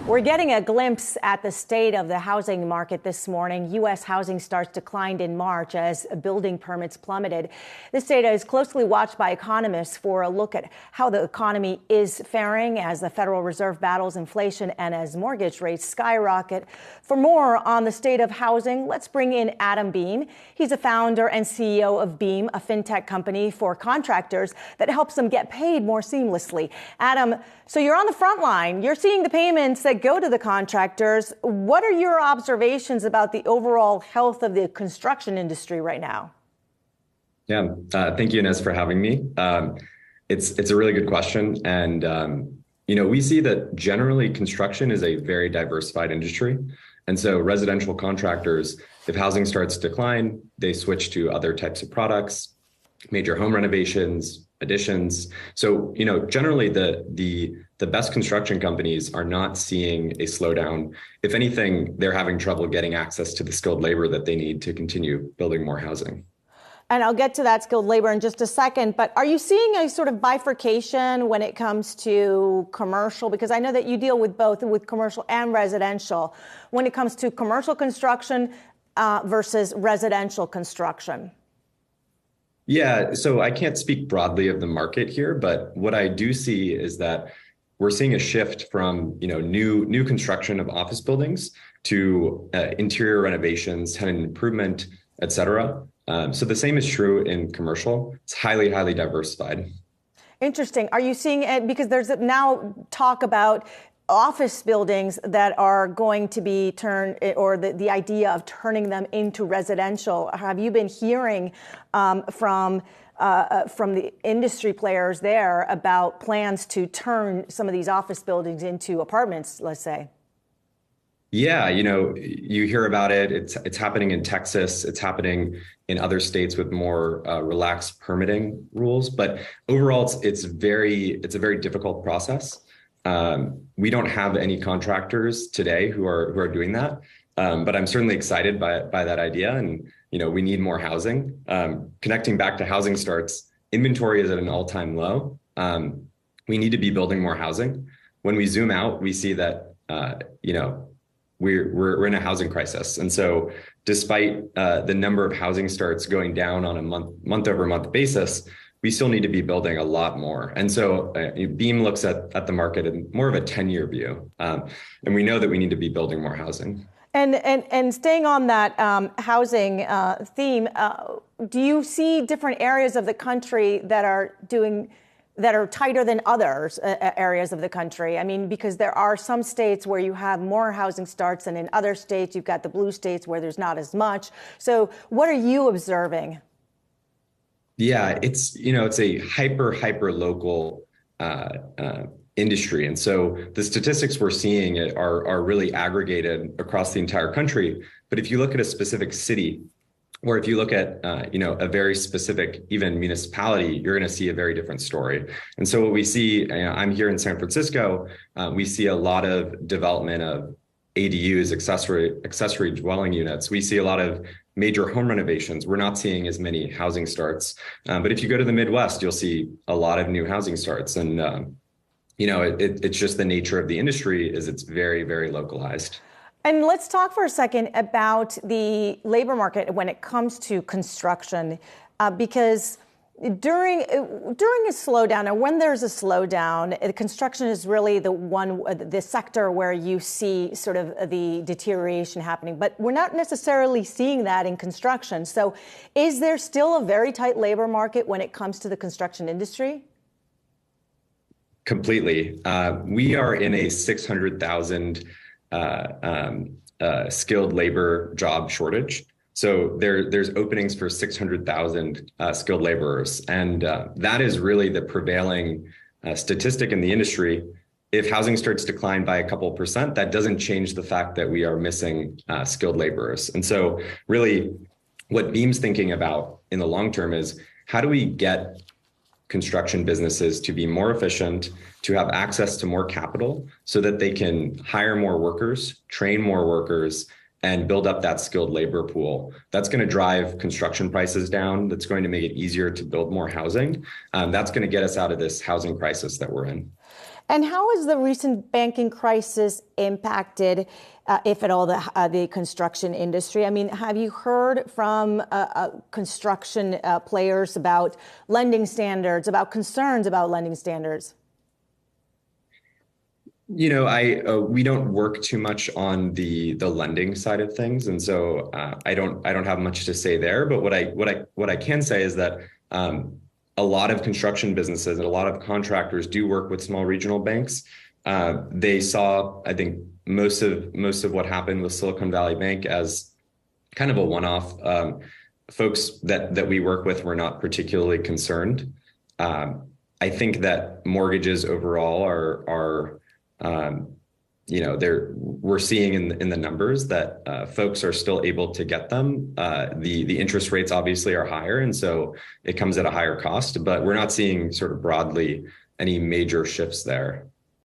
We're getting a glimpse at the state of the housing market this morning. U.S. housing starts declined in March as building permits plummeted. This data is closely watched by economists for a look at how the economy is faring as the Federal Reserve battles inflation and as mortgage rates skyrocket. For more on the state of housing, let's bring in Adam Beam. He's a founder and CEO of Beam, a fintech company for contractors that helps them get paid more seamlessly. Adam, so you're on the front line. You're seeing the payments that go to the contractors. What are your observations about the overall health of the construction industry right now? Yeah, thank you, Ines, for having me. It's a really good question. And, we see that generally construction is a very diversified industry. And so residential contractors, if housing starts to decline, they switch to other types of products, major home renovations, additions. So, generally the best construction companies are not seeing a slowdown. If anything, they're having trouble getting access to the skilled labor that they need to continue building more housing. And I'll get to that skilled labor in just a second, but are you seeing a sort of bifurcation when it comes to commercial? Because I know that you deal with both, with commercial and residential, when it comes to commercial construction versus residential construction. Yeah, so I can't speak broadly of the market here, but what I do see is that we're seeing a shift from new construction of office buildings to interior renovations, tenant improvement, et cetera. So the same is true in commercial. It's highly diversified. Interesting. Are you seeing it because there's now talk about office buildings that are going to be turned, or the idea of turning them into residential? Have you been hearing from the industry players there about plans to turn some of these office buildings into apartments, let's say? Yeah, you hear about it. It's happening in Texas. It's happening in other states with more relaxed permitting rules. But overall, it's a very difficult process. We don't have any contractors today who are doing that, but I'm certainly excited by that idea. And we need more housing. Connecting back to housing starts, inventory is at an all-time low. We need to be building more housing. When we zoom out, we see that we're in a housing crisis. And so despite the number of housing starts going down on a month over month basis, we still need to be building a lot more. And so Beam looks at the market in more of a 10-year view. And we know that we need to be building more housing. And staying on that housing theme, do you see different areas of the country that are tighter than others areas of the country? I mean, because there are some states where you have more housing starts, and in other states, you've got the blue states where there's not as much. So what are you observing? Yeah, it's a hyper local industry. And so the statistics we're seeing are really aggregated across the entire country. But if you look at a specific city, or if you look at a very specific even municipality, you're going to see a very different story. And so what we see, I'm here in San Francisco, we see a lot of development of ADUs, accessory dwelling units. We see a lot of major home renovations. We're not seeing as many housing starts. But if you go to the Midwest, you'll see a lot of new housing starts. And, it's just the nature of the industry is it's very localized. And let's talk for a second about the labor market when it comes to construction, because during a slowdown, and when there's a slowdown, construction is really the sector where you see sort of the deterioration happening. But we're not necessarily seeing that in construction. So is there still a very tight labor market when it comes to the construction industry? Completely. We are in a 600,000 skilled labor job shortage. So there's openings for 600,000 skilled laborers. And that is really the prevailing statistic in the industry. If housing starts to decline by a couple percent, that doesn't change the fact that we are missing skilled laborers. And so really what Beam's thinking about in the long term is how do we get construction businesses to be more efficient, to have access to more capital so that they can hire more workers, train more workers, and build up that skilled labor pool. That's going to drive construction prices down. That's going to make it easier to build more housing. That's going to get us out of this housing crisis that we're in. And how has the recent banking crisis impacted, if at all, the construction industry? I mean, have you heard from construction players about lending standards, about concerns about lending standards? You know, we don't work too much on the lending side of things, and so I don't have much to say there. But what I can say is that a lot of construction businesses and a lot of contractors do work with small regional banks. They saw, I think, most of what happened with Silicon Valley Bank as kind of a one-off. Folks that we work with were not particularly concerned. I think that mortgages overall are you know, we're seeing in the numbers that folks are still able to get them. The interest rates obviously are higher, and so it comes at a higher cost, but we're not seeing sort of broadly any major shifts there.